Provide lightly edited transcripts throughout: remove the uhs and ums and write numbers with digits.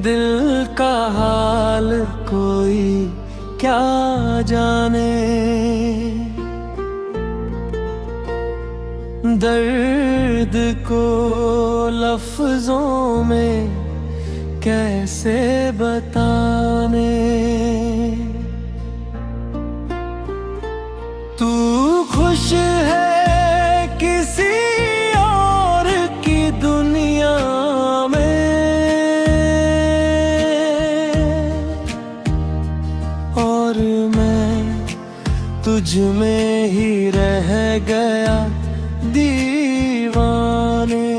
दिल का हाल कोई क्या जाने, दर्द को लफ्जों में कैसे बताने। तू खुश है किसी और की दुनिया में, और मैं तुझ में ही रह गया दीवाने।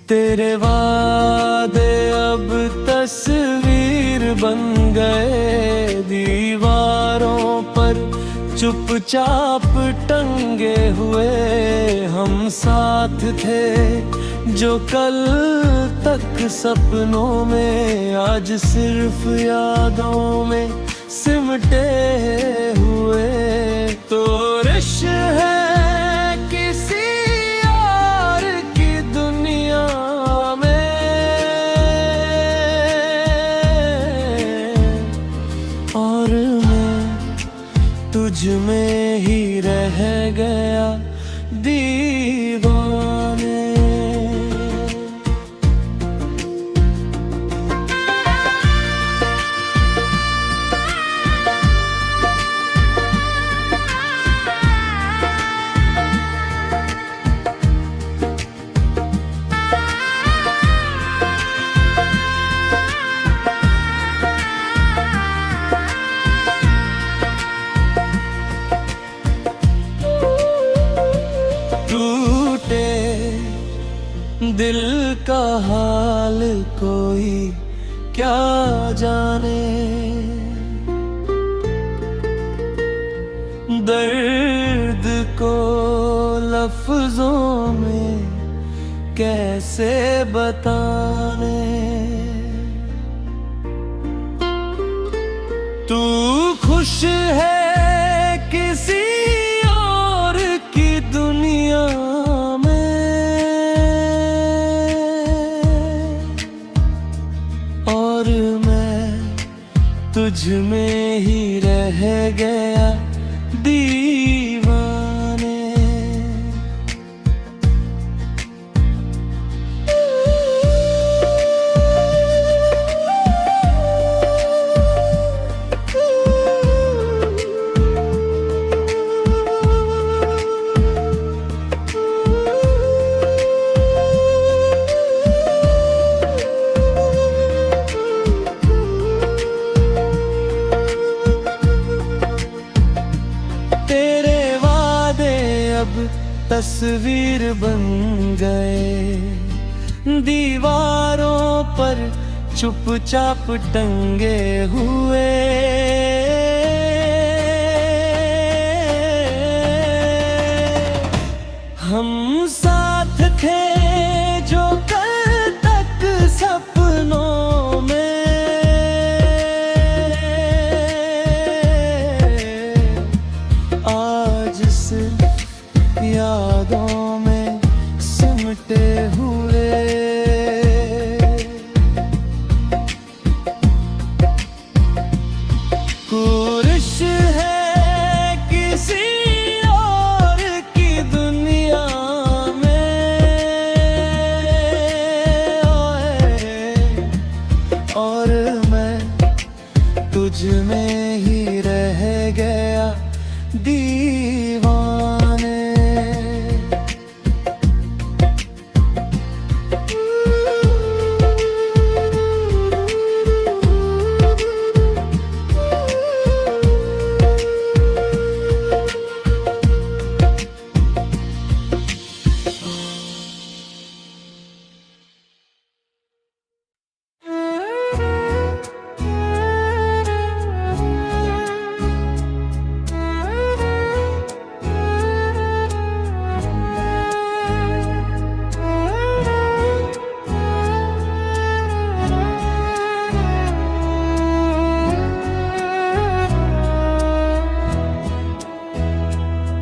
तेरे वादे अब तस्वीर बन गए दीवारों पर, चुपचाप टंगे हुए। हम साथ थे जो कल तक सपनों में, आज सिर्फ यादों में सिमटे हुए। तो रिश्ता है किसी और की दुनिया में, और मैं तुझ में ही रह गया दीवाने। दिल का हाल कोई क्या जाने, दर्द को लफ्जों में कैसे बताने। तू खुश है किसी और की दुनिया में, और मैं तुझ में ही रह गया दीवाने। तस्वीर बन गए दीवारों पर, चुपचाप टंगे हुए। हम साथ थे जो कल तक सपनों में, आज सिर्फ यादों में सिमटे हुए। कोशिश है किसी और की दुनिया में, और मैं तुझ में ही रह गया दीवाने।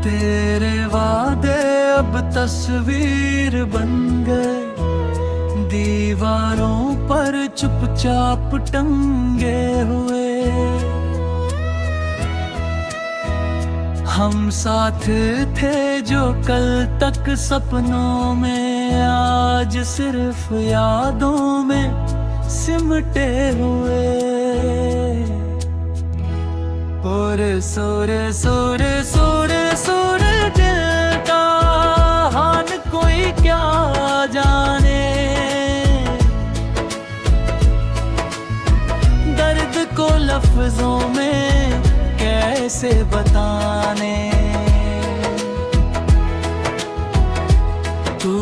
तेरे वादे अब तस्वीर बन गए दीवारों पर चुपचाप टंगे हुए हम साथ थे जो कल तक सपनों में, आज सिर्फ यादों में सिमटे हुए। और सोरे सोरे सोरे सोरे दिल का हाल कोई क्या जाने, दर्द को लफ्जों में कैसे बताने। तू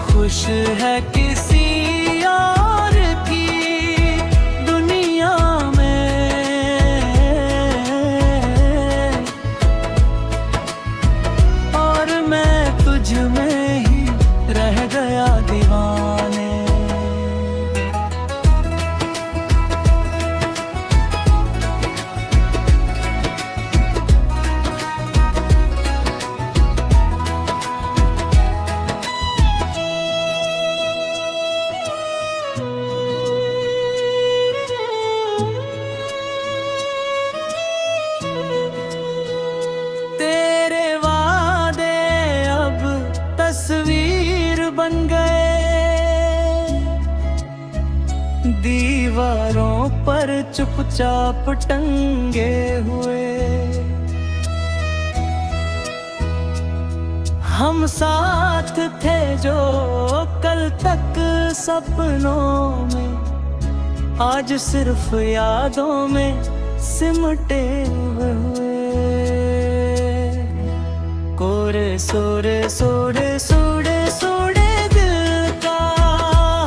खुश है किसी और की दुनिया में, और मैं तुझ में ही रह गया दीवाने। तस्वीर बन गए दीवारों पर चुपचाप टंगे हुए हम साथ थे जो कल तक सपनों में, आज सिर्फ यादों में सिमटे हुए। कोरे सोरे सोरे सोरे सोरे दिल का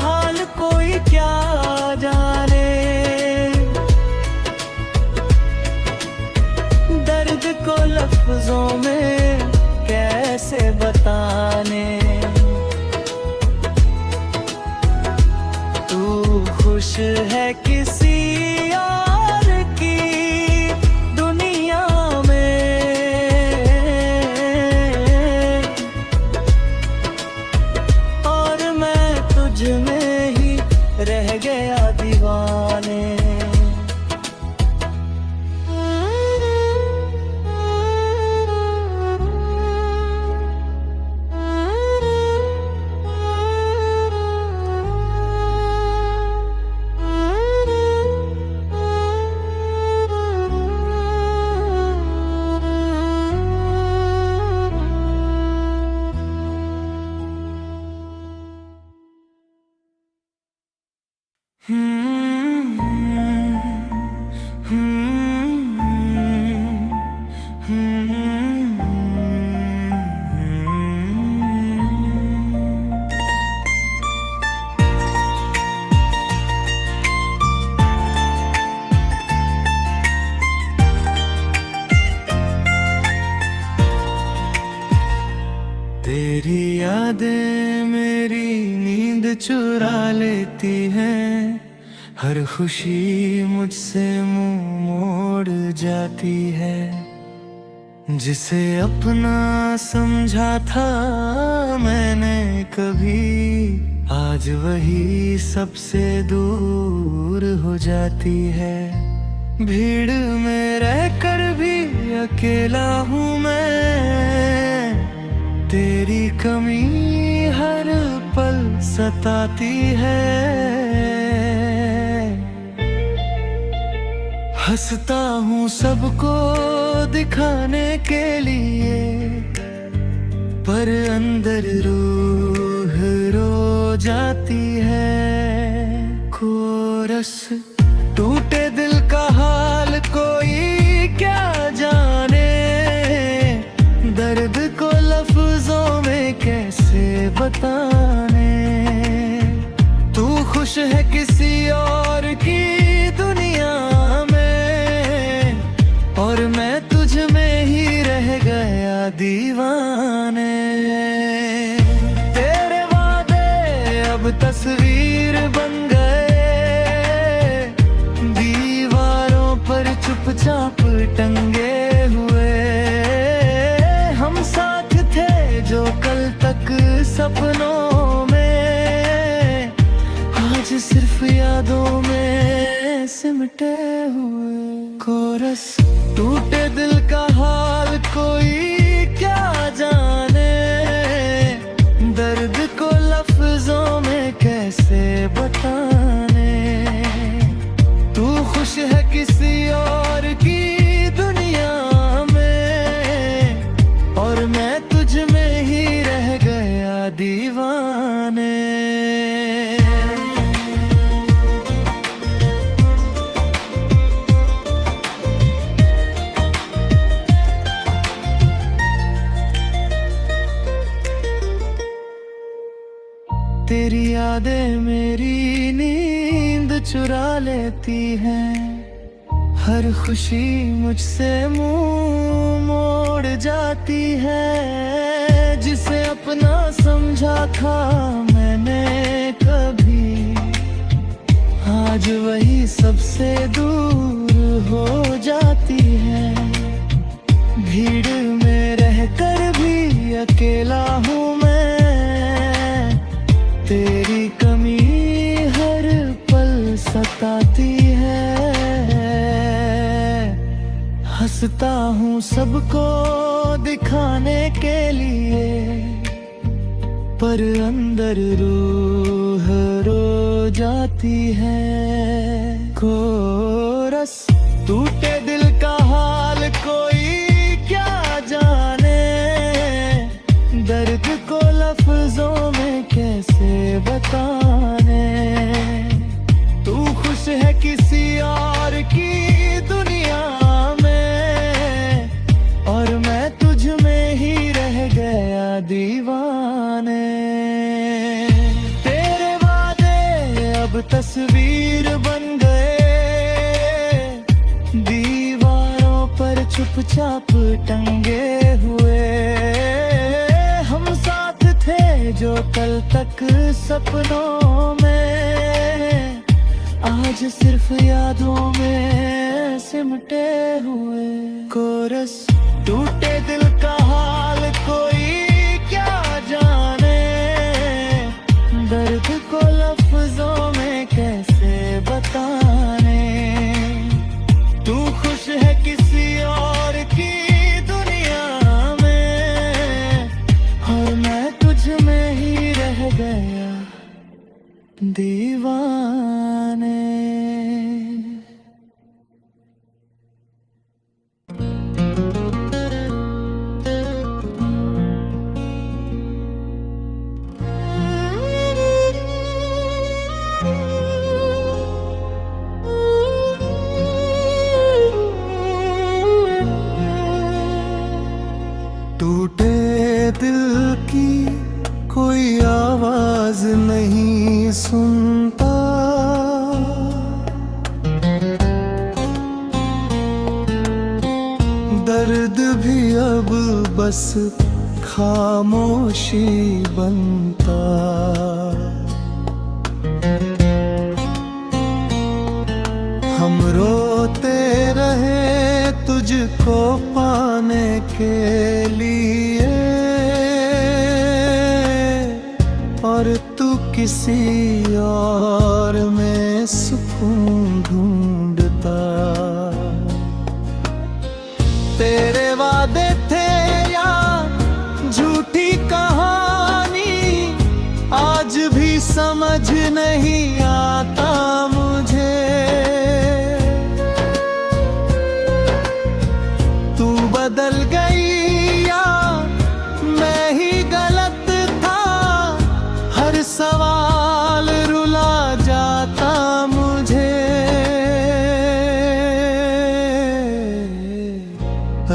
हाल कोई क्या जाने, दर्द को लफ्जों में कैसे बताने। तू खुश है किसी और की दुनिया में, और मैं तुझ में ही रह गया दीवाने। तेरी यादें मेरी नींद चुरा लेती हैं, हर खुशी मुझसे मुंह मोड़ जाती है। जिसे अपना समझा था मैंने कभी, आज वही सबसे दूर हो जाती है। भीड़ में रहकर भी अकेला हूँ मैं, तेरी कमी हर पल सताती है। हंसता हूँ सबको दिखाने के लिए, पर अंदर रूह रो जाती है। कोरस टूटे दिल का हाल कोई क्या जाने, दर्द को लफ्जों में कैसे बताने। तू खुश है किसी और की दुनिया में, और मैं तुझ में ही रह गया दीवाने। तेरे वादे अब तस्वीर बन गए दीवारों पर चुपचाप टंगे हुए हम साथ थे जो कल तक सपनों में, सिमटे हुए। कोरस टूटे दिल का हाल कोई क्या जाने, दर्द को लफ्जों में कैसे बताने। तू खुश है किसी और की दुनिया में, और मैं तुझ में ही रह गया दीवाने। तेरी यादें मेरी नींद चुरा लेती हैं, हर खुशी मुझसे मुंह मोड़ जाती है। जिसे अपना समझा था मैंने कभी, आज वही सबसे दूर हो जाती है। भीड़ में रहकर भी अकेला हूँ मैं, तेरी कमी हर पल सताती है। हंसता हूँ सबको दिखाने के लिए, पर अंदर रूह रो जाती है। कोरस टूटे दिल का हाल कोई क्या जाने, दर्द को लफ्जों में कैसे बताने। तू खुश है किसी और की दुनिया में, और मैं तुझ में ही रह गया दीवाने। तेरे वादे अब तस्वीर बन गए, दीवारों पर चुपचाप टंगे हुए। जो कल तक सपनों में, आज सिर्फ यादों में सिमटे हुए। कोरस टूटे दिल का हाल कोई क्या जाने, दर्द को लफ्जों में कैसे बताने। तू खुश है किसी और की दुनिया में, और मैं तुझ में ही रह गया दीवाने। टूटे दिल की कोई आवाज नहीं सुनता, दर्द भी अब बस खामोशी बनता। हम रोते रहे तुझको पाने के लिए, और तू किसी और में सुकून ढूंढता। तेरे वादे थे या झूठी कहानी, आज भी समझ नहीं आता मुझे। तू बदल गई या मैं ही गलत था, हर सवाल रुला जाता मुझे।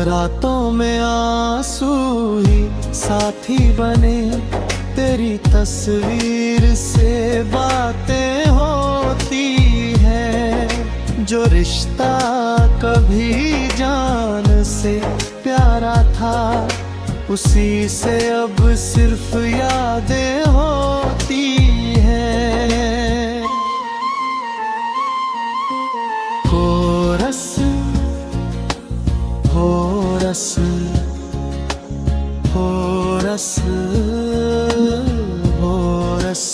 रातों में आंसू ही साथी बने, तेरी तस्वीर से बातें होती है। जो रिश्ता कभी जान से प्यारा था, उसी से अब सिर्फ यादें होती हैं। कोरस होरस होरस होरस।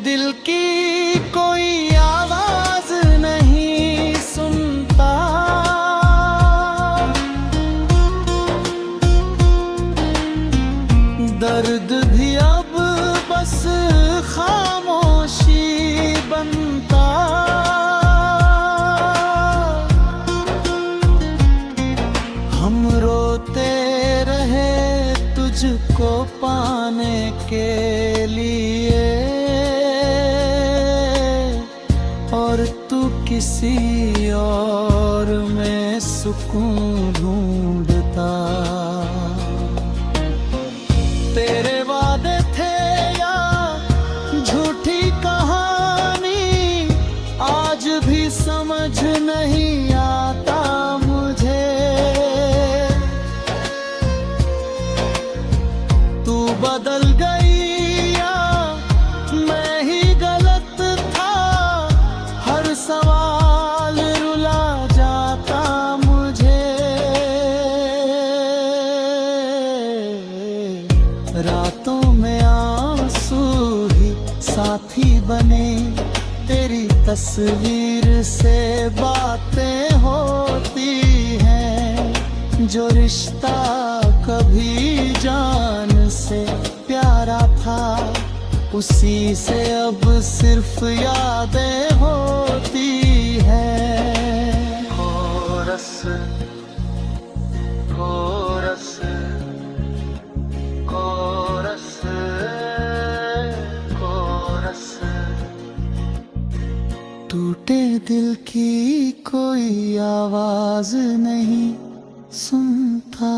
दिल की कोई आवाज नहीं सुनता, दर्द भी अब बस खामोशी बनता। हम रोते रहे तुझको पाने के लिए, और तू किसी और में सुकून ढूंढता। तेरे वादे थे या झूठी कहानी, आज भी समझ नहीं आता मुझे। तू बदल गई या मैं ही गलत था, हर सवाल रुला जाता मुझे। रातों में आंसू ही साथी बने, तेरी तस्वीर से बातें होती हैं। जो रिश्ता कभी जान से प्यारा था, उसी से अब सिर्फ यादें होती हैं। कोरस कोरस कोरस कोरस, टूटे दिल की कोई आवाज नहीं सुनता।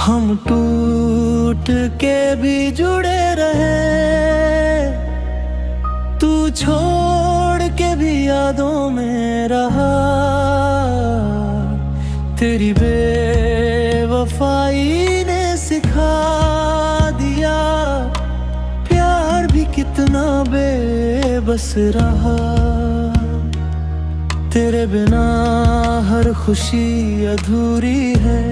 हम टूट के भी जुड़े रहे, तू छोड़ के भी यादों में रहा। तेरी बेवफाई ने सिखा दिया, प्यार भी कितना बेबस रहा। तेरे बिना हर खुशी अधूरी है,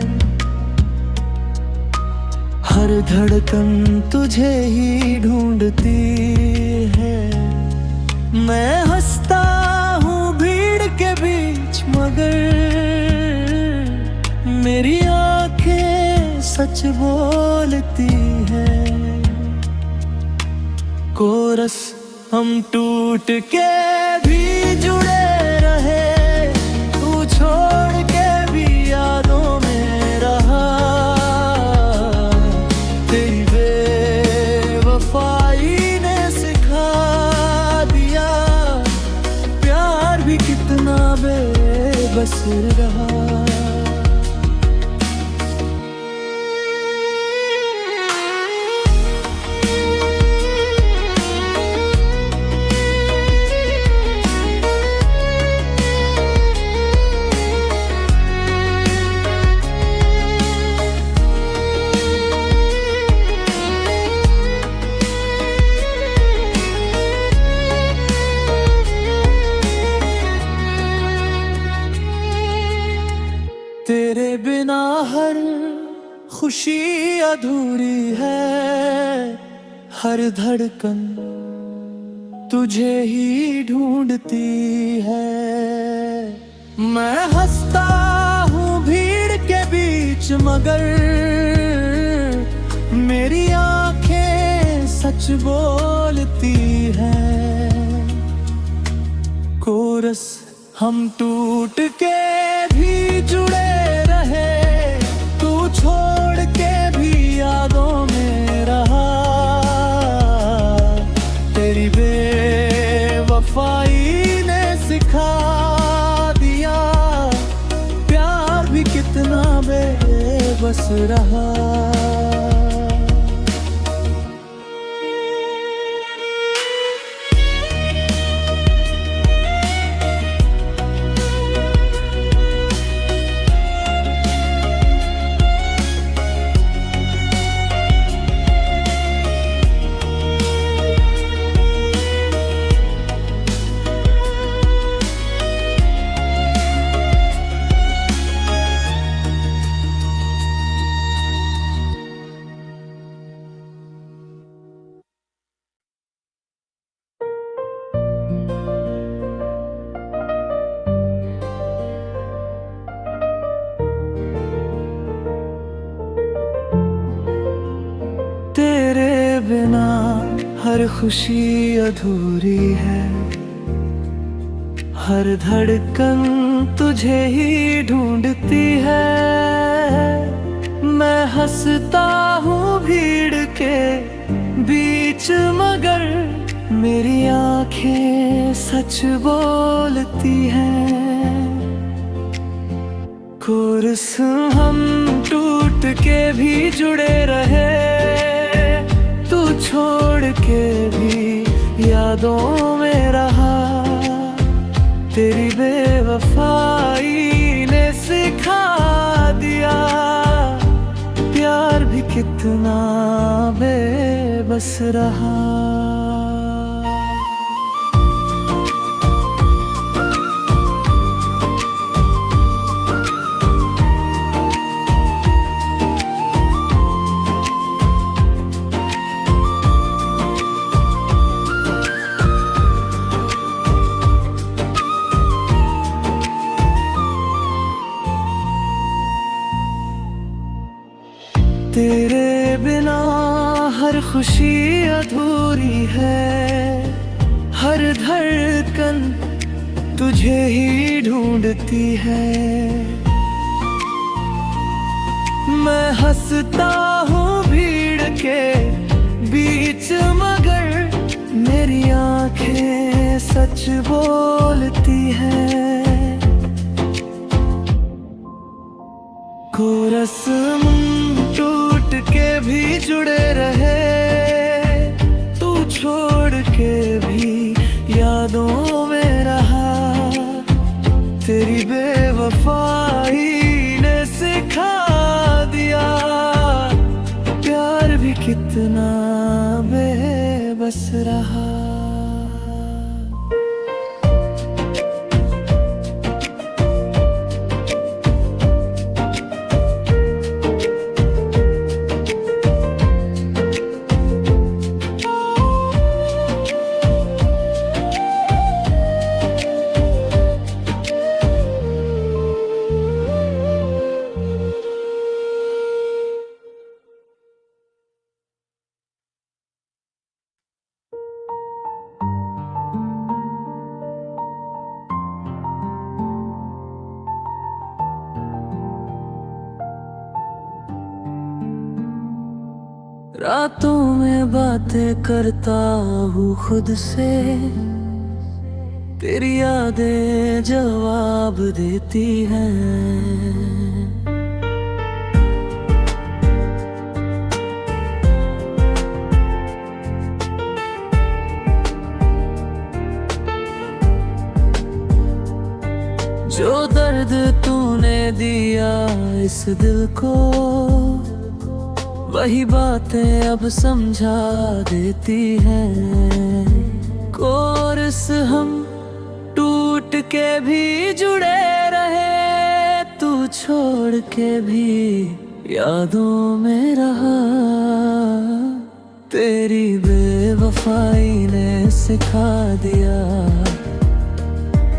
हर धड़कन तुझे ही ढूंढती है। मैं हंसता हूँ भीड़ के बीच, मगर मेरी आंखें सच बोलती हैं। कोरस हम टूट के भी जुड़े रहे, तू छोड़ के भी यादों में रहा। तेरी बेवफाई ने सिखा दिया, प्यार भी कितना बेबस रहा। तेरे बिना हर खुशी अधूरी है, हर धड़कन तुझे ही ढूंढती है। मैं हंसता हूँ भीड़ के बीच, मगर मेरी आंखें सच बोलती हैं। कोरस हम टूट के भी जुड़े रहे, तू छोड़ के भी यादों में रहा। तेरी बेवफाई ने सिखा दिया, प्यार भी कितना बेबस रहा। बिना हर खुशी अधूरी है, हर धड़कन तुझे ही ढूंढती है। मैं हंसता हूँ भीड़ के बीच मगर मेरी आंखें सच बोलती हैं। कोरस हम टूट के भी जुड़े रहे, तू छोड़ के भी यादों में रहा। तेरी बेवफाई ने सिखा दिया प्यार भी कितना बेबस रहा। तेरे बिना हर खुशी अधूरी है, हर धड़कन तुझे ही ढूंढती है। मैं हंसता हूँ भीड़ के बीच मगर मेरी आंखें सच बोलती हैं। कोरस टूट के भी जुड़े रहे, तू छोड़ के भी यादों में रहा। तेरी बेवफाई ने सिखा दिया प्यार भी कितना बेबस रहा। रातों में बातें करता हूँ खुद से, तेरी यादें जवाब देती हैं। जो दर्द तूने दिया इस दिल को, वही बातें अब समझा देती हैं। कोरस हम टूट के भी जुड़े रहे, तू छोड़ के भी यादों में रहा। तेरी बेवफाई ने सिखा दिया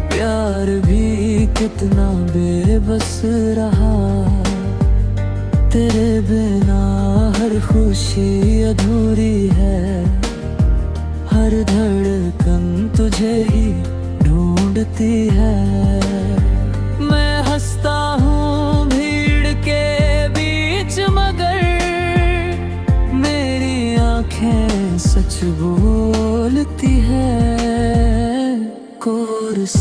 प्यार भी कितना बेबस रहा। तेरे बिना हर खुशी अधूरी है, हर धड़कन तुझे ही ढूंढती है। मैं हंसता हूँ भीड़ के बीच मगर मेरी आंखें सच बोलती है। कोरस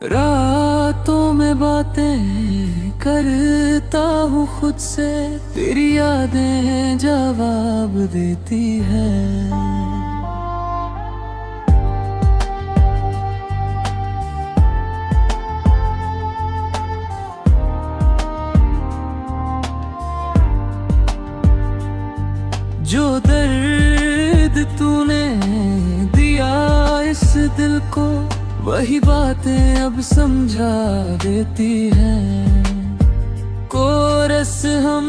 रातों में बातें करता हूँ खुद से, तेरी यादें जवाब देती हैं। जो दर्द तूने दिया इस दिल को, वही बातें अब समझा देती हैं। कोरस हम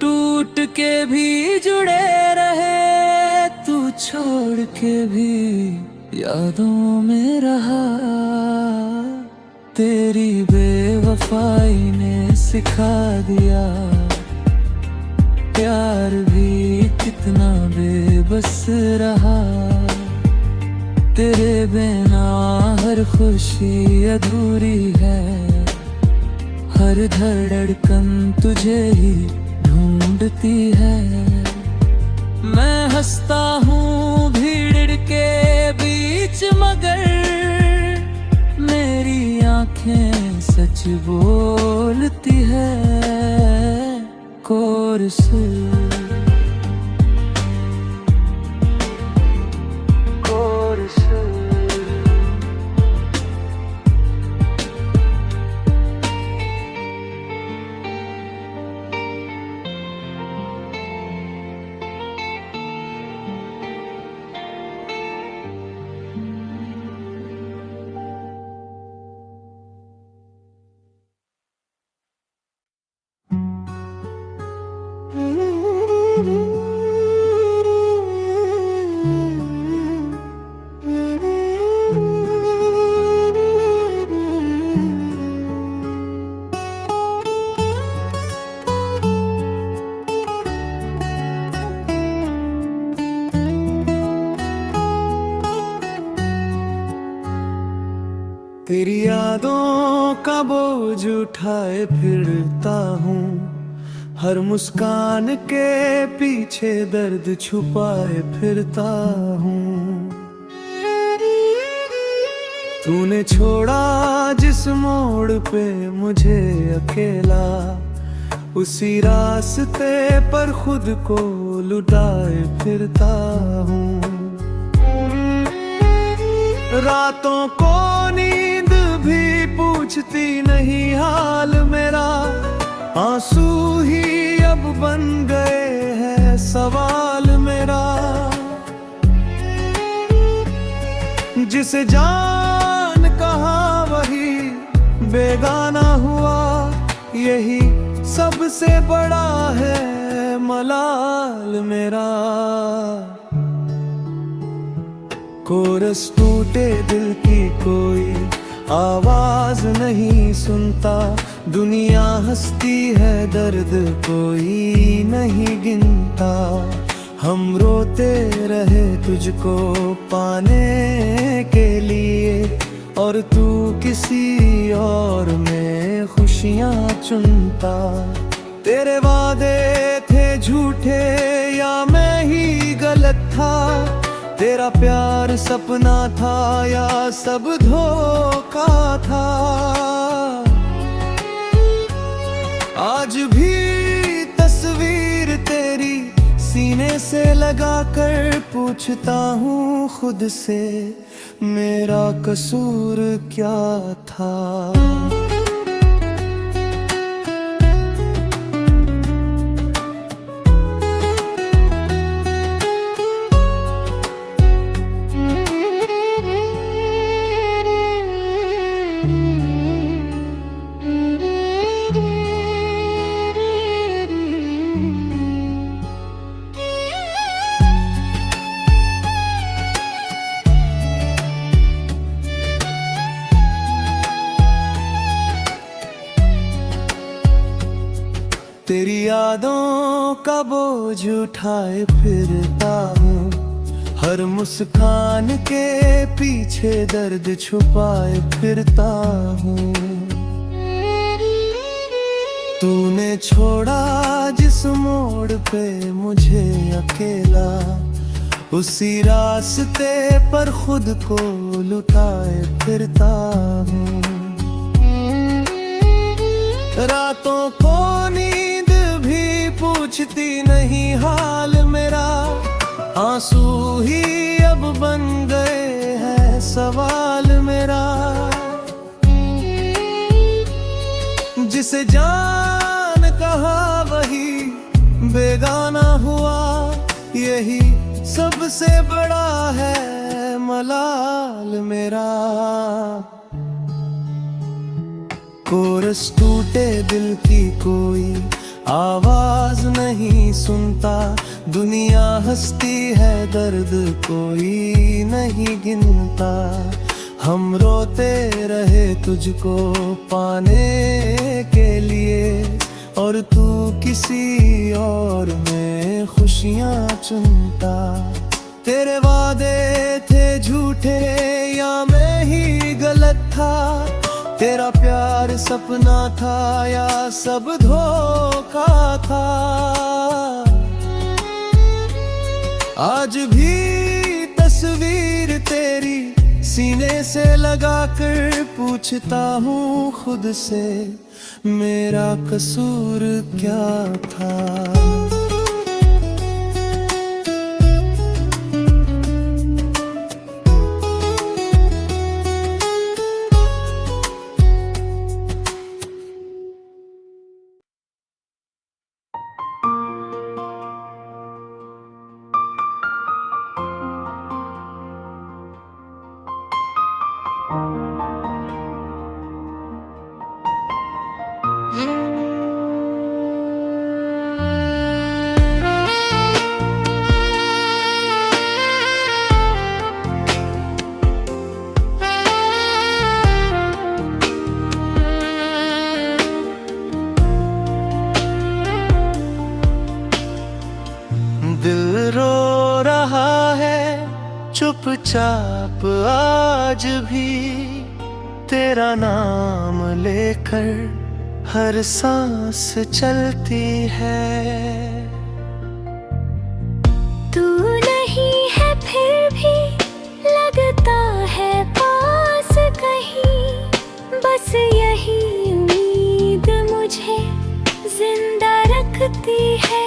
टूट के भी जुड़े रहे, तू छोड़ के भी यादों में रहा। तेरी बेवफाई ने सिखा दिया प्यार भी कितना बेबस रहा। तेरे बिना हर खुशी अधूरी है, हर धड़कन तुझे ही ढूंढती है। मैं हंसता हूँ भीड़ के बीच मगर मेरी आंखें सच बोलती है। कोरस तेरी यादों का बोझ उठाए फिरता हूँ, हर मुस्कान के पीछे दर्द छुपाए फिरता हूँ। तूने छोड़ा जिस मोड़ पे मुझे अकेला, उसी रास्ते पर खुद को लुटाए फिरता हूँ। रातों को नींद भी पूछती नहीं हाल मेरा, आंसू ही अब बन गए हैं सवाल मेरा। जिसे जान कहा वही बेगाना हुआ, यही सबसे बड़ा है मलाल मेरा। कोरस टूटे दिल की कोई आवाज नहीं सुनता, दुनिया हंसती है दर्द कोई नहीं गिनता। हम रोते रहे तुझको पाने के लिए, और तू किसी और में खुशियाँ चुनता। तेरे वादे थे झूठे या मैं ही गलत था, तेरा प्यार सपना था या सब धोखा था। आज भी तस्वीर तेरी सीने से लगाकर पूछता हूँ खुद से, मेरा कसूर क्या था। तेरी यादों का बोझ उठाए फिरता हूँ, हर मुस्कान के पीछे दर्द छुपाए फिरता हूँ। तूने छोड़ा जिस मोड़ पे मुझे अकेला, उसी रास्ते पर खुद को लुटाए फिरता हूँ। रातों को नींद भी पूछती नहीं हाल मेरा, आंसू ही अब बन गए हैं सवाल मेरा। जिसे जान कहा वही बेगाना हुआ, यही सबसे बड़ा है मलाल मेरा। कोरस टूटे दिल की कोई आवाज नहीं सुनता, दुनिया हंसती है दर्द कोई नहीं गिनता। हम रोते रहे तुझको पाने के लिए, और तू किसी और में खुशियाँ चुनता। तेरे वादे थे झूठे या मैं ही गलत था, तेरा प्यार सपना था या सब धोखा था। आज भी तस्वीर तेरी सीने से लगाकर पूछता हूँ खुद से, मेरा कसूर क्या था। दिल रो रहा है चुपचाप आज भी, तेरा नाम लेकर हर सांस चलती है। तू नहीं है फिर भी लगता है पास कहीं, बस यही उम्मीद मुझे जिंदा रखती है।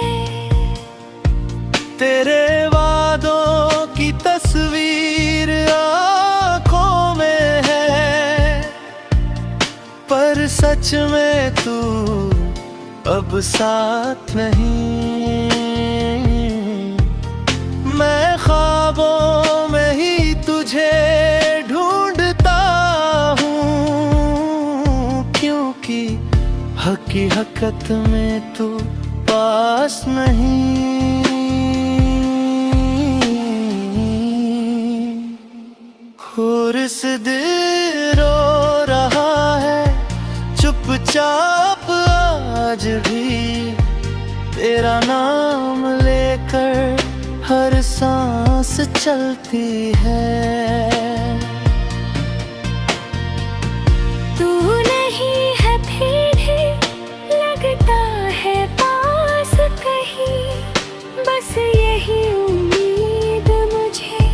तेरे वादों की तस्वीर आँखों में है, पर सच में तू अब साथ नहीं। मैं ख्वाबों में ही तुझे ढूंढता हूँ, क्योंकि हकीकत में तू पास नहीं। और इस दिल रो रहा है चुपचाप आज भी, तेरा नाम लेकर हर सांस चलती है। तू नहीं है फिर भी लगता है पास कहीं, बस यही उम्मीद मुझे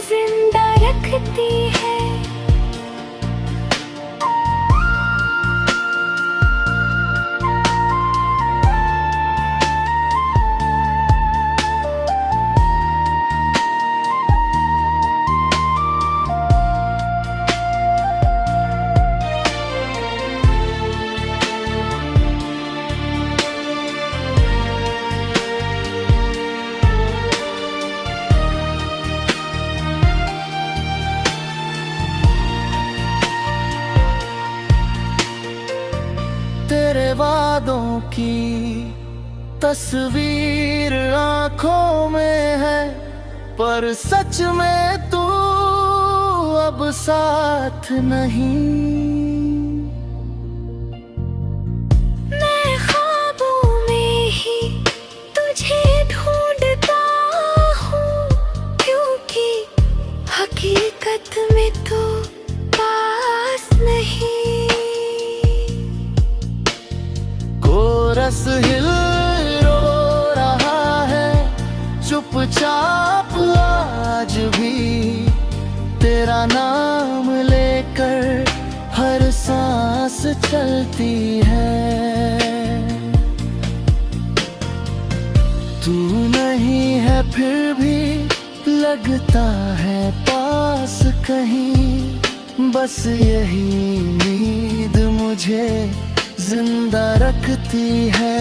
जिंदा रखती है। तेरे वादों की तस्वीर आँखों में है, पर सच में तू अब साथ नहीं। मैं ख्वाबों में ही तुझे ढूंढता हूँ, क्योंकि हकीकत में तू पास नहीं। कोरस हिल रो रहा है चुपचाप आज भी, तेरा नाम लेकर हर सांस चलती है। तू नहीं है फिर भी लगता है पास कहीं, बस यही उम्मीद मुझे जिंदा रखती है।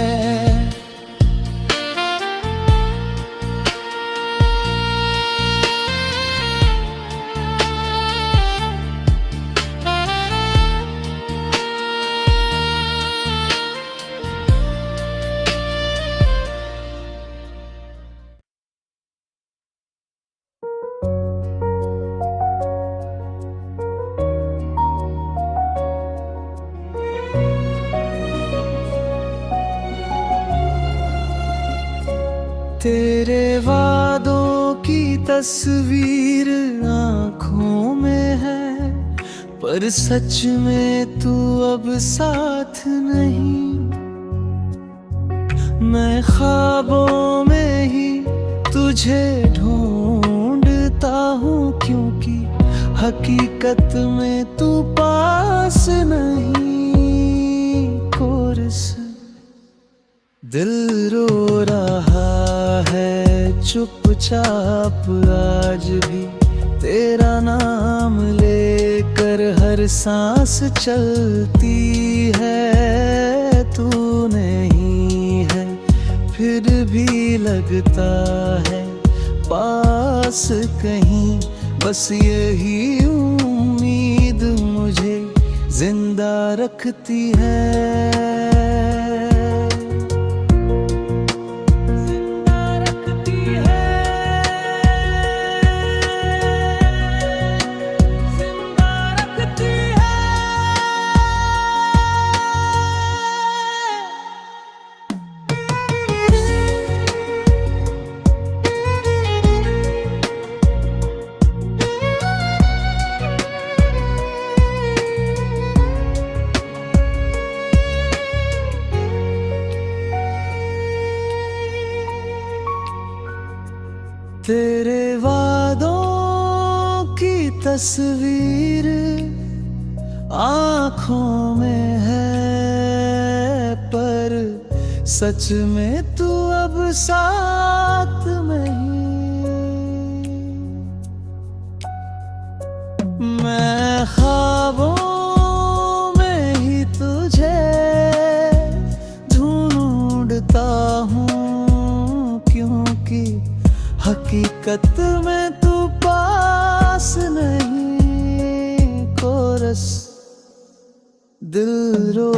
तेरे वादों की तस्वीर आंखों में है, पर सच में तू अब साथ नहीं। मैं ख्वाबों में ही तुझे ढूंढता हूँ, क्योंकि हकीकत में तू पास नहीं। कोरस दिल रो रहा है चुपचाप आज भी, तेरा नाम लेकर हर सांस चलती है। तू नहीं है फिर भी लगता है पास कहीं, बस यही उम्मीद मुझे जिंदा रखती है। तेरे वादों की तस्वीर आँखों में है, पर सच में तू अब साथ नहीं। मैं ख्वाबों में ही तुझे ढूंढता हूँ, क्योंकि हकीकत में तू पास नहीं। कोरस दिल रो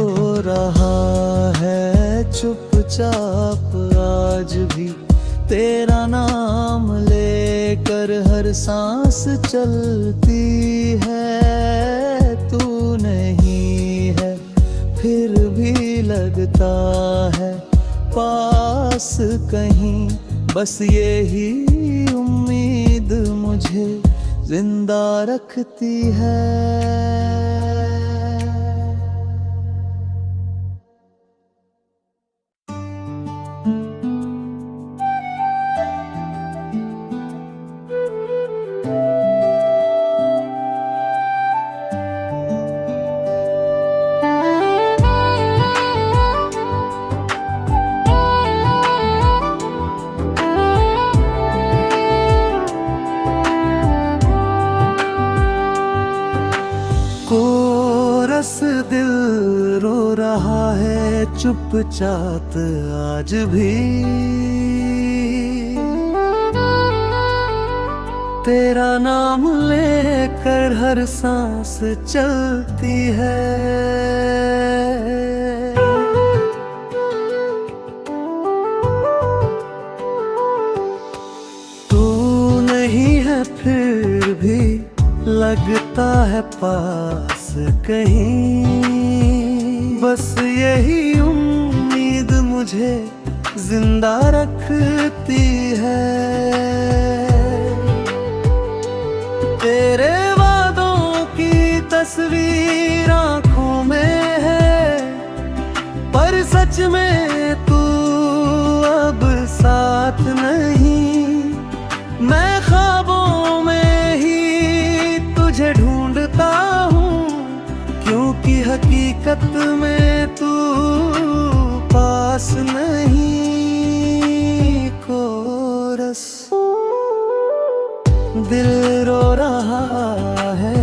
रहा है चुपचाप आज भी, तेरा नाम लेकर हर सांस चलती है। तू नहीं है फिर भी लगता है पास कहीं, बस यही उम्मीद मुझे जिंदा रखती है। कोरस दिल रो रहा है चुपचाप आज भी, तेरा नाम लेकर हर सांस चलती है। तू नहीं है फिर भी लगता है पास कहीं, बस यही उम्मीद मुझे जिंदा रखती है। तेरे वादों की तस्वीर आँखों में है, पर सच में तू अब साथ नहीं। मैं ख्वाबों में ही तुझे ढूंढता हूँ, क्योंकि हकीकत में तू पास नहीं। कोरस दिल रो रहा है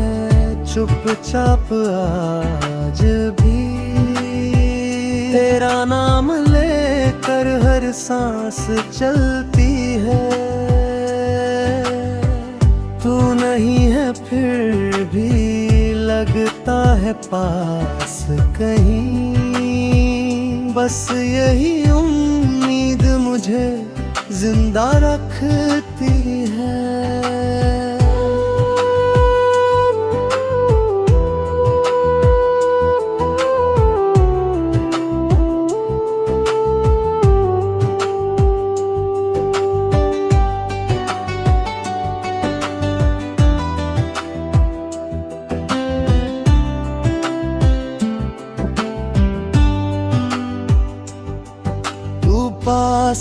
चुपचाप आज भी, तेरा नाम लेकर हर सांस चलती है। तू नहीं है फिर भी लगता है पास कहीं, बस यही उम्मीद मुझे जिंदा रखती है।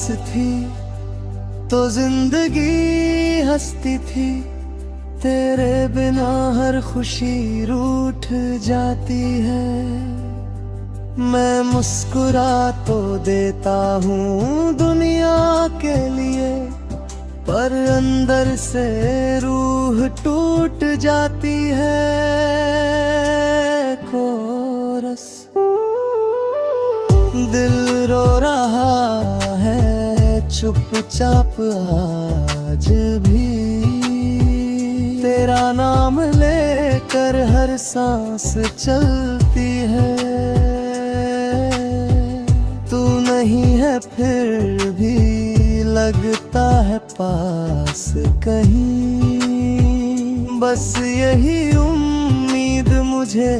पास थी तो जिंदगी हंसती थी, तेरे बिना हर खुशी रूठ जाती है। मैं मुस्कुरा तो देता हूँ दुनिया के लिए, पर अंदर से रूह टूट जाती है। कोरस दिल रो रहा है चुपचाप आज भी, तेरा नाम लेकर हर सांस चलती है। तू नहीं है फिर भी लगता है पास कहीं, बस यही उम्मीद मुझे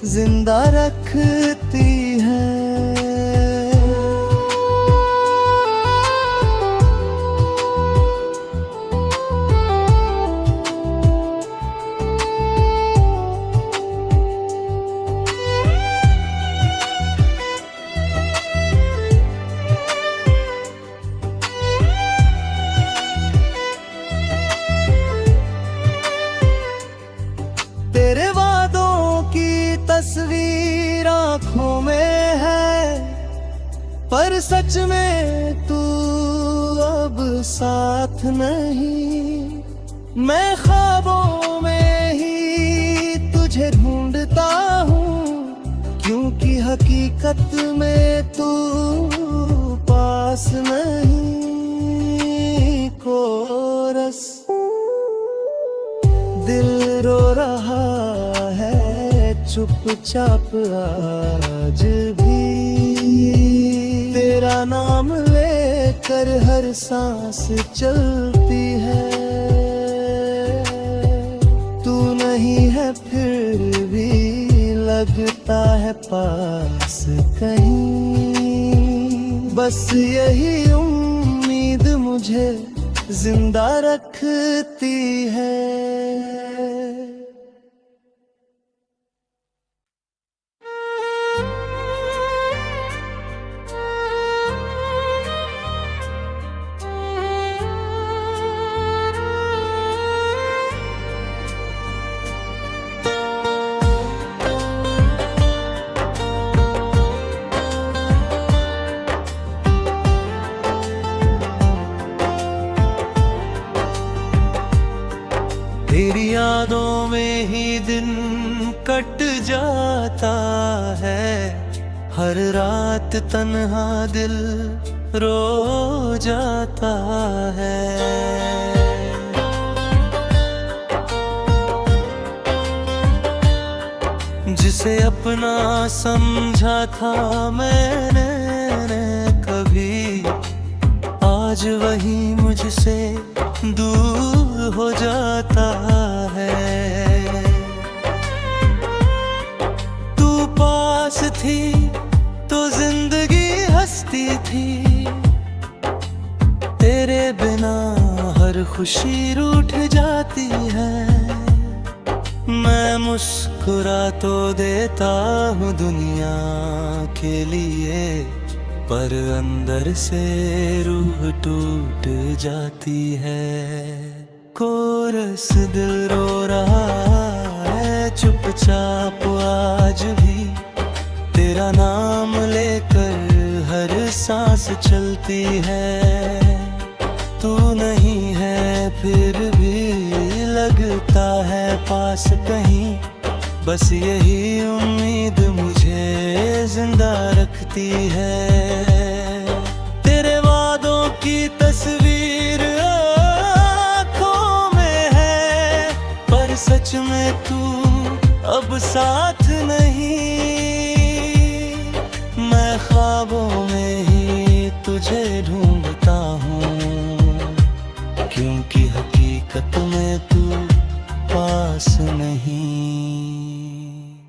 जिंदा रखती है। तेरे वादों की तस्वीर आँखों में है, पर सच में तू अब साथ नहीं। मैं ख्वाबों में ही तुझे ढूंढता हूँ, क्योंकि हकीकत में तू पास नहीं। कोरस दिल रो रहा है चुपचाप आज भी, तेरा नाम लेकर हर सांस चलती है। तू नहीं है फिर भी लगता है पास कहीं, बस यही उम्मीद मुझे जिंदा रखती है। तेरी यादों में ही दिन कट जाता है, हर रात तन्हा दिल रो जाता है। जिसे अपना समझा था मैंने कभी, आज वही मुझसे दूर हो जाता है। तू पास थी तो जिंदगी हंसती थी, तेरे बिना हर खुशी रूठ जाती है। मैं मुस्कुरा तो देता हूँ दुनिया के लिए, पर अंदर से रूह टूट जाती है। कोरस दिल रो रहा है चुपचाप आज भी, तेरा नाम लेकर हर सांस चलती है। तू नहीं है फिर भी लगता है पास कहीं, बस यही उम्मीद मुझे जिंदा रखती है। तेरे वादों की तस्वीर आँखों में है, पर सच में तू अब साथ नहीं। मैं ख्वाबों में ही तुझे ढूंढता हूँ, क्योंकि हकीकत में तू पास नहीं।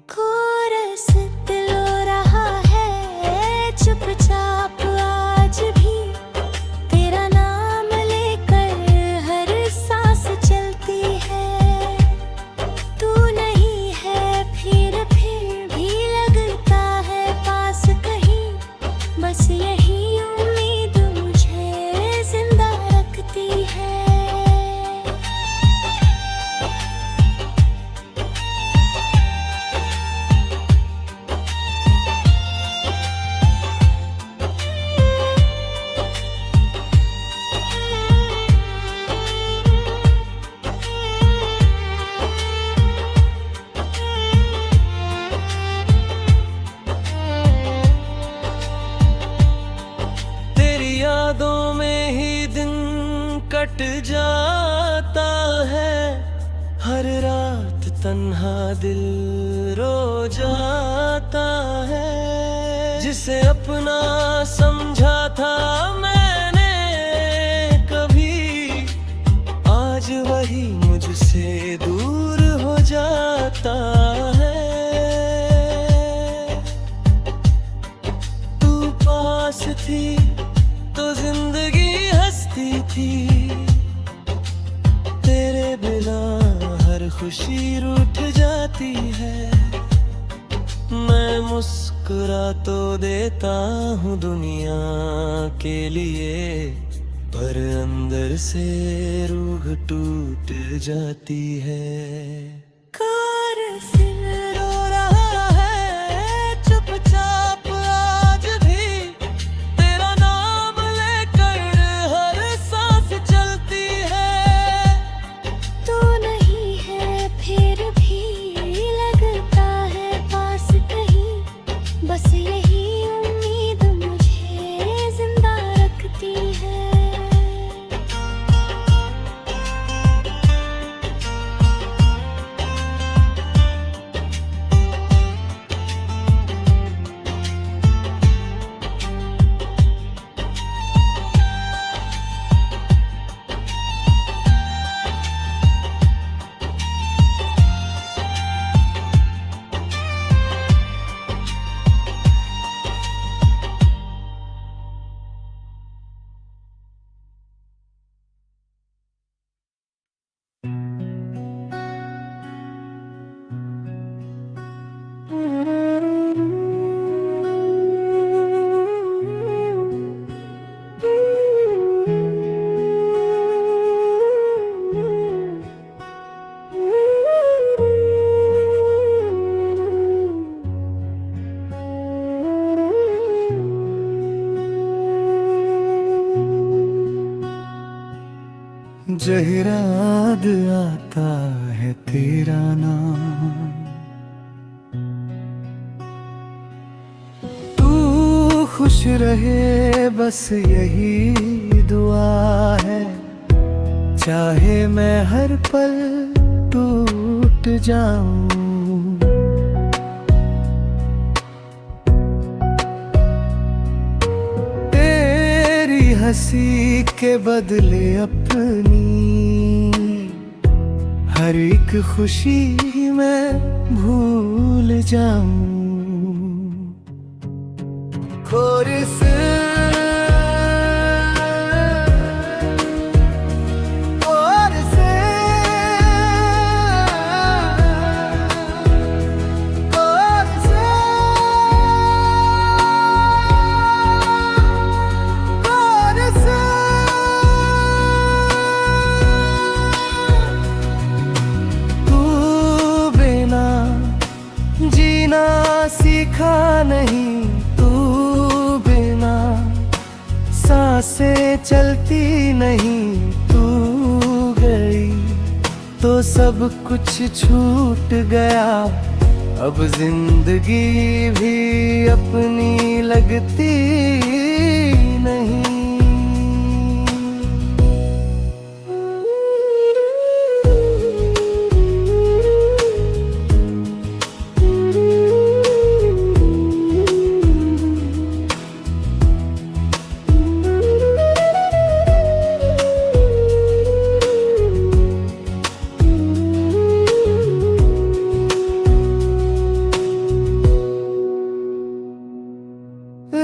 कोरस दिल रो रहा है चुपचाप आज भी, तेरा नाम लेकर हर सांस चलती है। तू नहीं है फिर भी लगता है पास कहीं, बस यही उम्मीद मुझे जाता है, हर रात तन्हा दिल रो जाता है। जिसे अपना समझा था मैंने कभी, आज वही मुझसे दूर हो जाता है। तू पास थी तो जिंदगी हंसती थी, तेरे बिना हर खुशी रूठ जाती है। मैं मुस्कुरा तो देता हूँ दुनिया के लिए, पर अंदर से रूह टूट जाती है। कार सिल रो रहा है चुपचाप आज भी, तेरा नाम लेकर हर सांस चलती है। तू नहीं है फिर भी लगता है पास कहीं, बस यही उम्मीद मुझे जिंदा रखती है। जहराद आता है तेरा नाम, तू खुश रहे बस यही दुआ है। चाहे मैं हर पल टूट जाऊं, तेरी हंसी के बदले अपनी हर एक खुशी मैं भूल जाऊं। खोर से खोर से खोर से खोर से जीना सीखा नहीं, तू बिना सांसें चलती नहीं। तू गई तो सब कुछ छूट गया, अब जिंदगी भी अपनी लगती नहीं।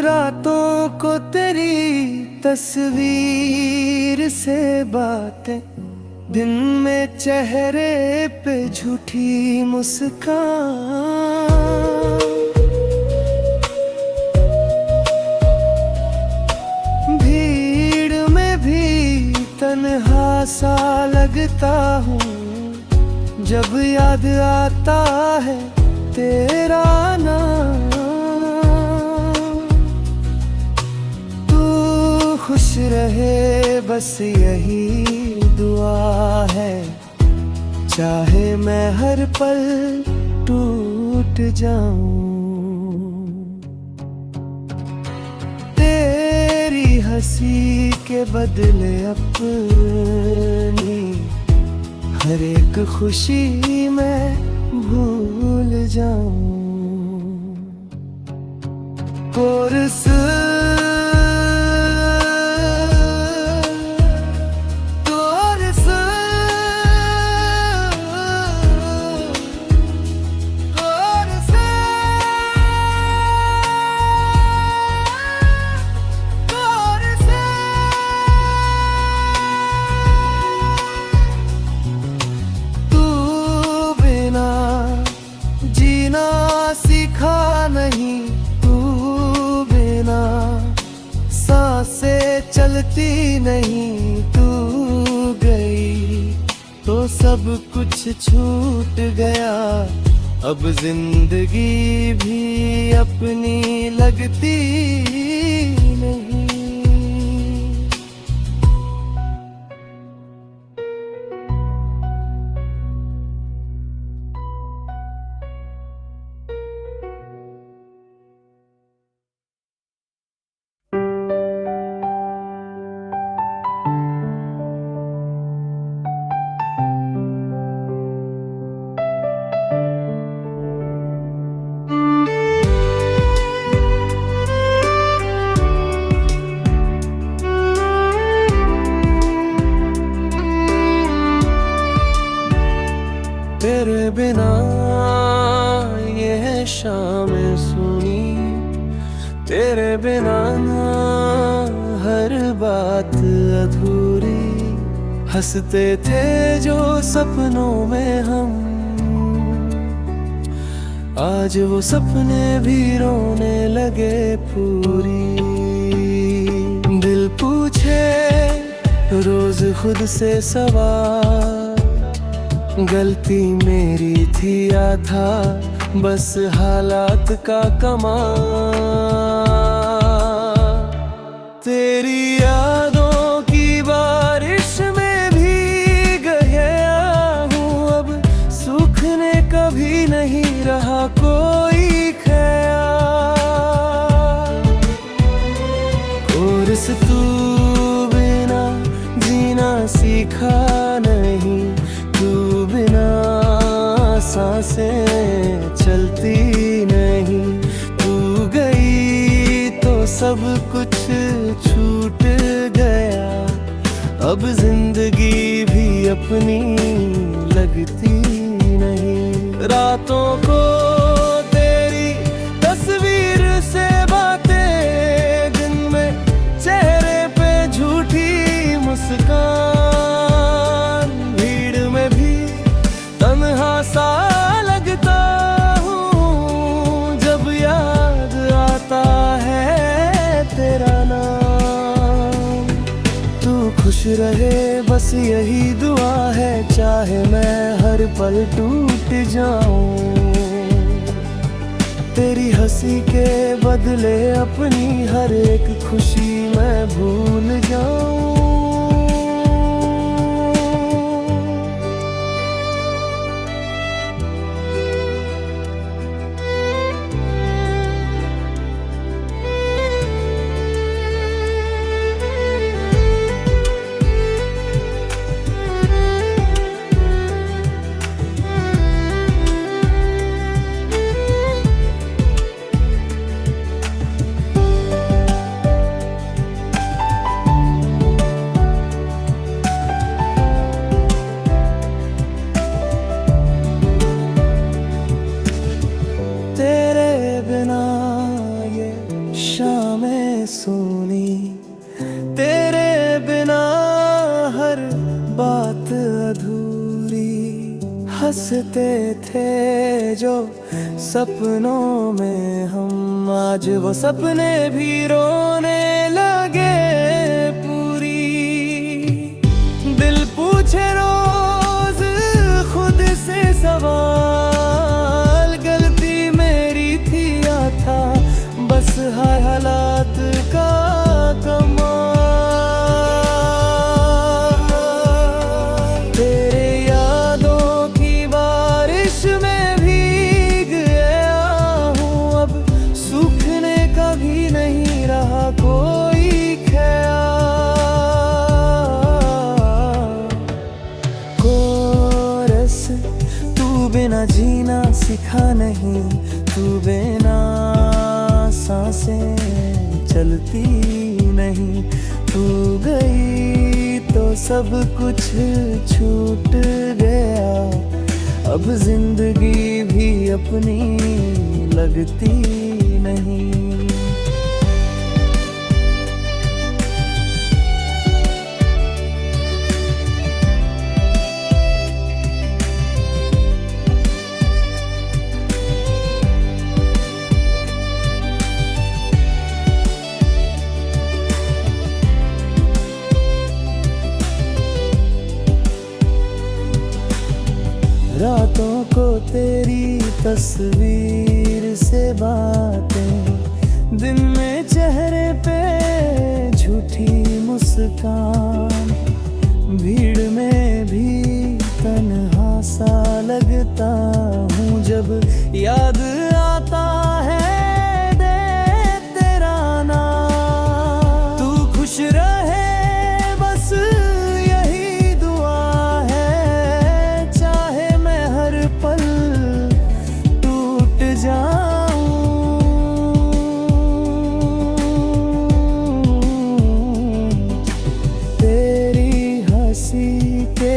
रातों को तेरी तस्वीर से बातें, दिन में चेहरे पे झूठी मुस्कान। भीड़ में भी तन्हा सा लगता हूँ, जब याद आता है तेरा नाम। खुश रहे बस यही दुआ है, चाहे मैं हर पल टूट जाऊं। तेरी हंसी के बदले अपनी हर एक खुशी मैं भूल जाऊं। कोरस सीखा नहीं, तू बिना सांसें चलती नहीं, तू गई तो सब कुछ छूट गया। अब जिंदगी भी अपनी लगती नहीं। तेरे बिना ये है शाम सुनी, तेरे बिना हर बात अधूरी। हंसते थे जो सपनों में हम, आज वो सपने भी रोने लगे पूरी। दिल पूछे रोज खुद से सवाल, गलती मेरी थी या था बस हालात का कमाल। तेरी यादों की बारिश में भीग गया हूँ, अब सूखने कभी नहीं रहा कोई ख्याल। और से तू बिना जीना सीखा नहीं, तू बिना सांसें चलती नहीं, तू गई तो सब कुछ छूट गया। अब जिंदगी भी अपनी लगती नहीं। रातों को तेरी तस्वीर से बातें, दिन में चेहरे पे झूठी मुस्कान। सा लगता हूँ जब याद आता है तेरा नाम। तू खुश रहे बस यही दुआ है, चाहे मैं हर पल टूट जाऊं। तेरी हंसी के बदले अपनी हर एक खुशी मैं भूल जाऊं। सोनी तेरे बिना हर बात अधूरी। हंसते थे जो सपनों में हम, आज वो सपने भी रोने लगे पूरी। दिल पूछे रोज खुद से सवाल, गलती मेरी थी या था बस हालात का कमाल। तेरे यादों की बारिश में भीग गया हूँ, अब सूखने का भी नहीं रहा कोई ख्याल। बिना जीना सिखा नहीं, तू बिना सांसें चलती नहीं। तू गई तो सब कुछ छूट गया, अब जिंदगी भी अपनी लगती नहीं। रातों को तेरी तस्वीर से बातें, दिन में चेहरे पे झूठी मुस्कान। भीड़ में भी तन्हा सा लगता हूँ, जब याद आता है दे तेरा नाम। तू खुश रहे बस यही दुआ है, चाहे मैं हर पल टूट जाऊं। तेरी हंसी के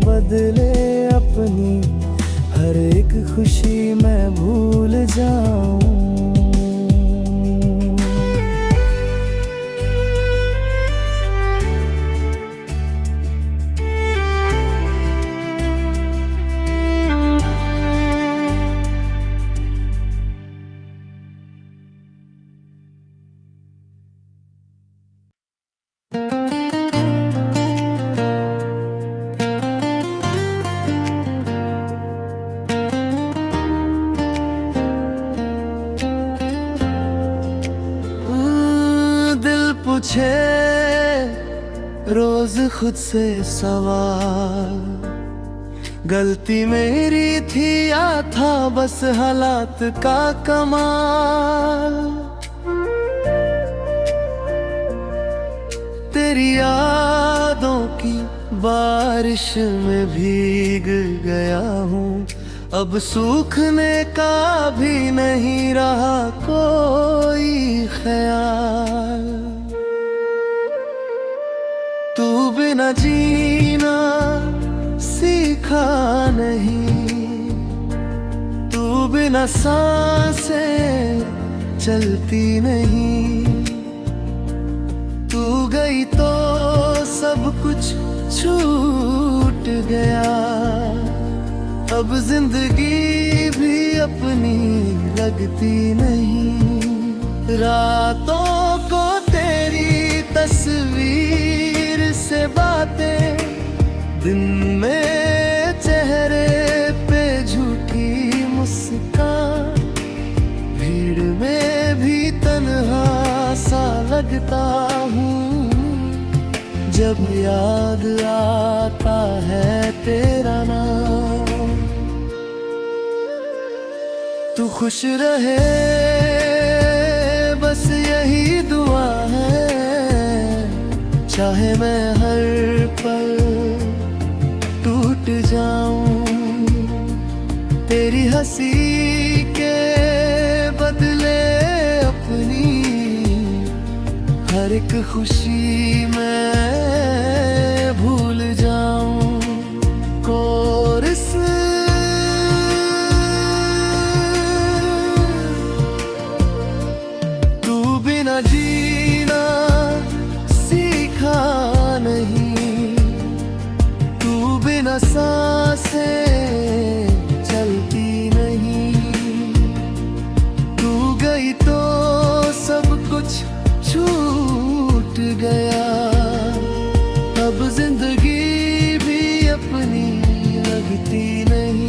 बदले अपनी हर एक खुशी मैं भूल जाऊं। पूछे रोज खुद से सवाल, गलती मेरी थी या था बस हालात का कमाल। तेरी यादों की बारिश में भीग गया हूँ, अब सूखने का भी नहीं रहा कोई ख्याल। तू बिना जीना सीखा नहीं, तू बिना सांसें चलती नहीं। तू गई तो सब कुछ छूट गया, अब जिंदगी भी अपनी लगती नहीं। रातों को तेरी तस्वीर से बातें, दिन में चेहरे पे झूठी मुस्कान। भीड़ में भी तन्हा सा लगता हूँ, जब याद आता है तेरा नाम। तू खुश रहे बस यही दुआ है, चाहे मैं हर पल टूट जाऊं। तेरी हंसी के बदले अपनी हर एक खुशी मैं भूल जाऊं। कोरस तू बिना जीना सीखा नहीं, तू बिना सांसें चलती नहीं। तू गई तो सब कुछ छूट गया, अब जिंदगी भी अपनी लगती नहीं।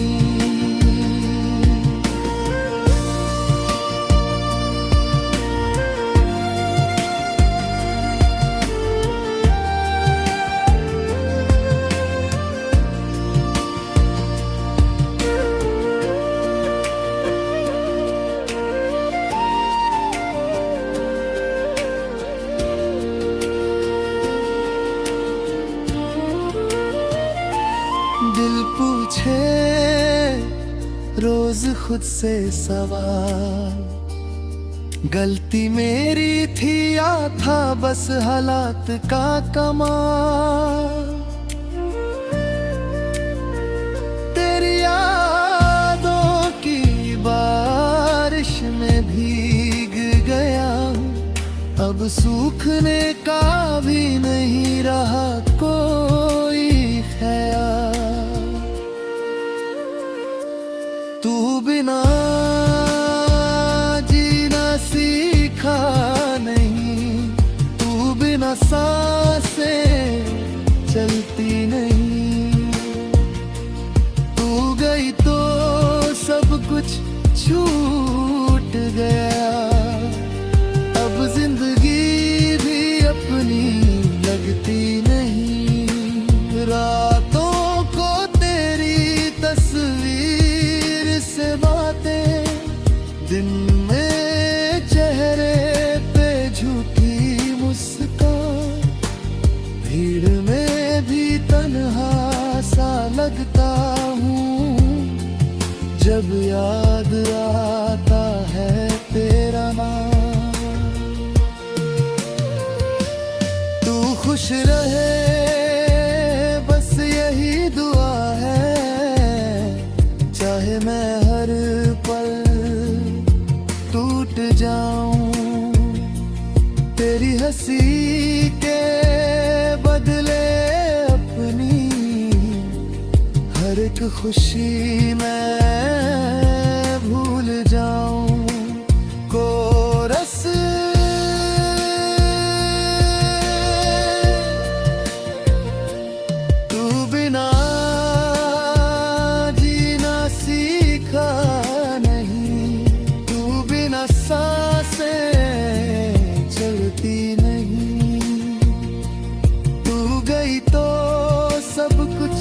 दिल पूछे रोज खुद से सवाल, गलती मेरी थी या था बस हालात का कमाल। तेरी यादों की बारिश में भीग गया हूँ, अब सूखने का भी नहीं रहा कोई ख्याल। तू बिना सीखा नहीं, तू बिना सांसें चलती नहीं। तू गई तो सब कुछ छूट गया, अब जिंदगी भी अपनी लगती नहीं। रातों को तेरी तस्वीर से बातें, दिन में चेहरे पे झुकी मुस्कान, भीड़ में भी तन्हा सा लगता हूँ जब याद आता है तेरा नाम। तू खुश रहे बस यही दुआ है, चाहे मैं हर पल टूट जाऊं। तेरी हंसी के बदले अपनी हर एक खुशी मैं भूल जाऊं। कोरस तू बिना जीना सीखा नहीं, तू बिना सांसें चलती नहीं। तू गई तो सब कुछ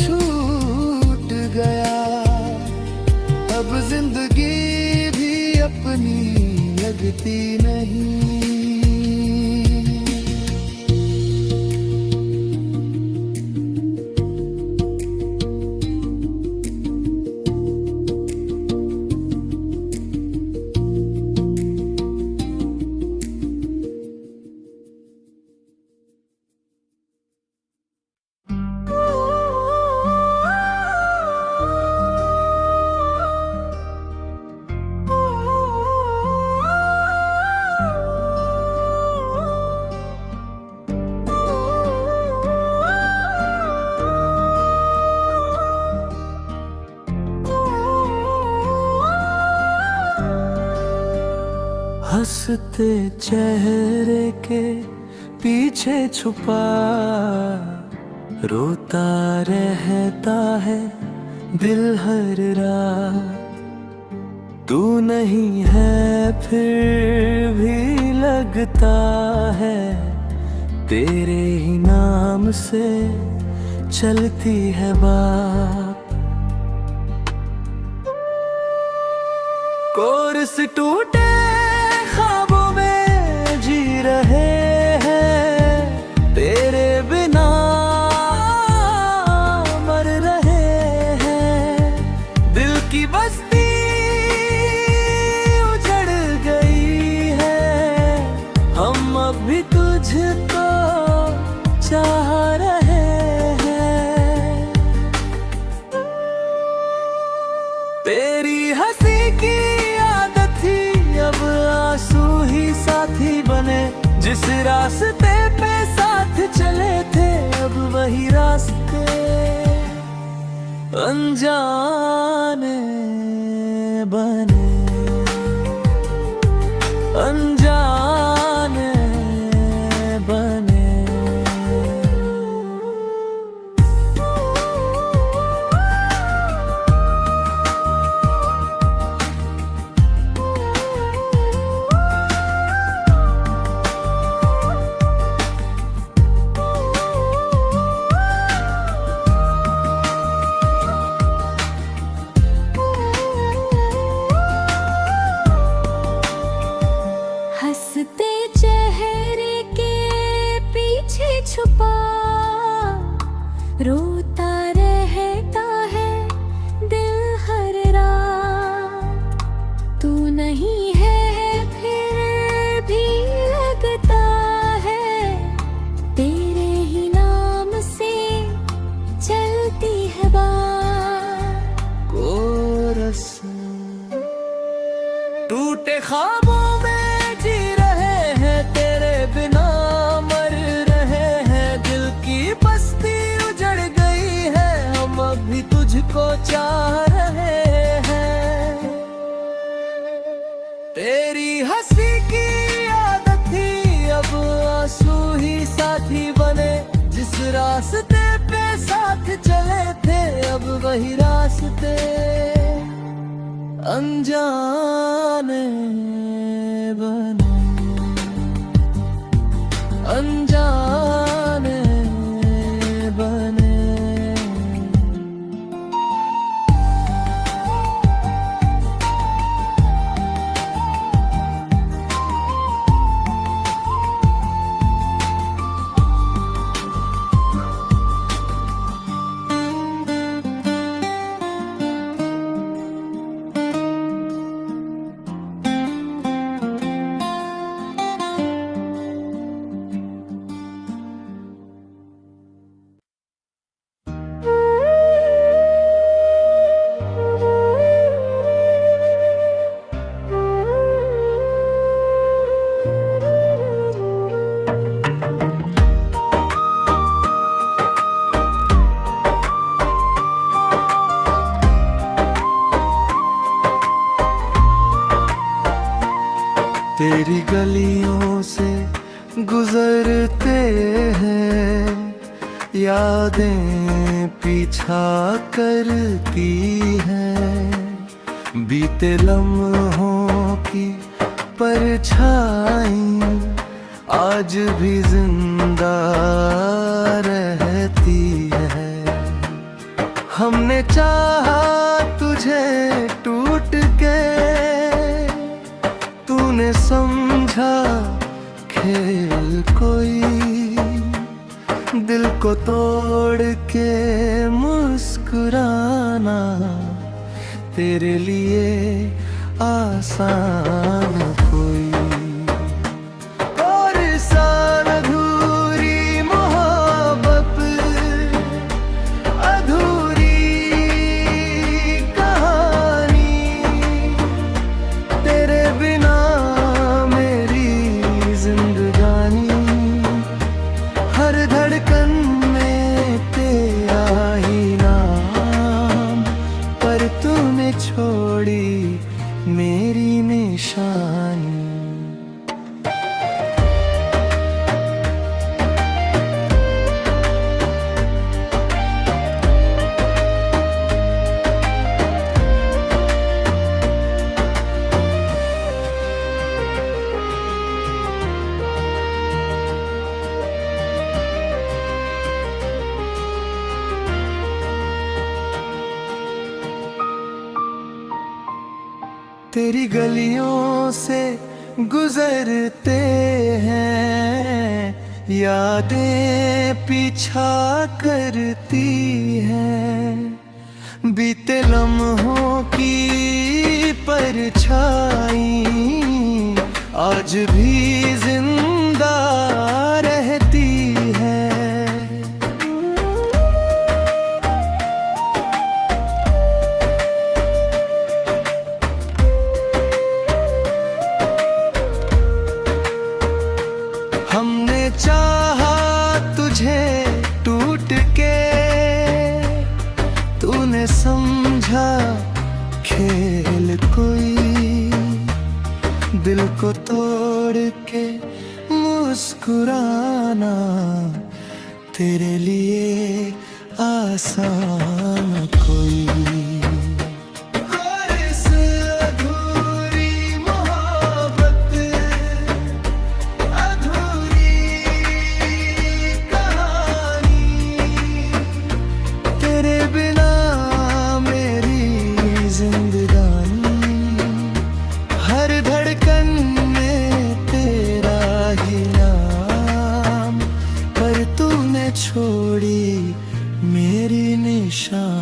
छूट गया, अब जिंदगी भी अपनी लगती नहीं। हंसते चेहरे के पीछे छुपा रोता रहता है दिल हर रात। तू नहीं है फिर भी लगता है तेरे ही नाम से चलती है बात। कोरस टूटे ख्वाबों में जी रहे हैं, तेरे बिना मर रहे हैं। दिल की बस्ती उजड़ गई है, हम अब भी तुझको चाह रहे हैं। तेरी हंसी की अब आंसू ही साथी बने, जिस रास्ते पे साथ चले थे अब वही रास्ते अनजाने बने। अनजाने बने। बस टूटे ख्वाबों में जी रहे हैं, तेरे बिना मर रहे हैं। दिल की बस्ती उजड़ गई है, हम अभी तुझको चाह रहे हैं। तेरी हंसी की आदत थी, अब आंसू ही साथी बने। जिस रास्ते पे साथ चले थे, अब वही रास्ते अनजाने बने। अनजाने बने। तेरी गलियों से गुजरते हैं, यादें पीछा करती हैं। बीते लम्हों की परछाई आज भी जिंदा रहती है। हमने चाहा तुझे टूट के, तूने समझा खेल कोई। दिल को तोड़ के मुस्कुराना तेरे लिए आसान कोई। और सान अधूरी मोहब्बत, अधूरी कहानी, तेरे बिना हर धड़कन में तेरा ही नाम, पर तूने छोड़ी मेरी निशानी। तेरी गलियों से गुजरते हैं, यादें पीछा करती हैं। बीते लम्हों की परछाई आज भी जिंदा रहती है। हमने चाहा तुझे टूट के, तूने समझा खेल कोई। दिल को तोड़ के मुस्कुराना तेरे लिए आसान कोई। छोड़ी मेरी निशान।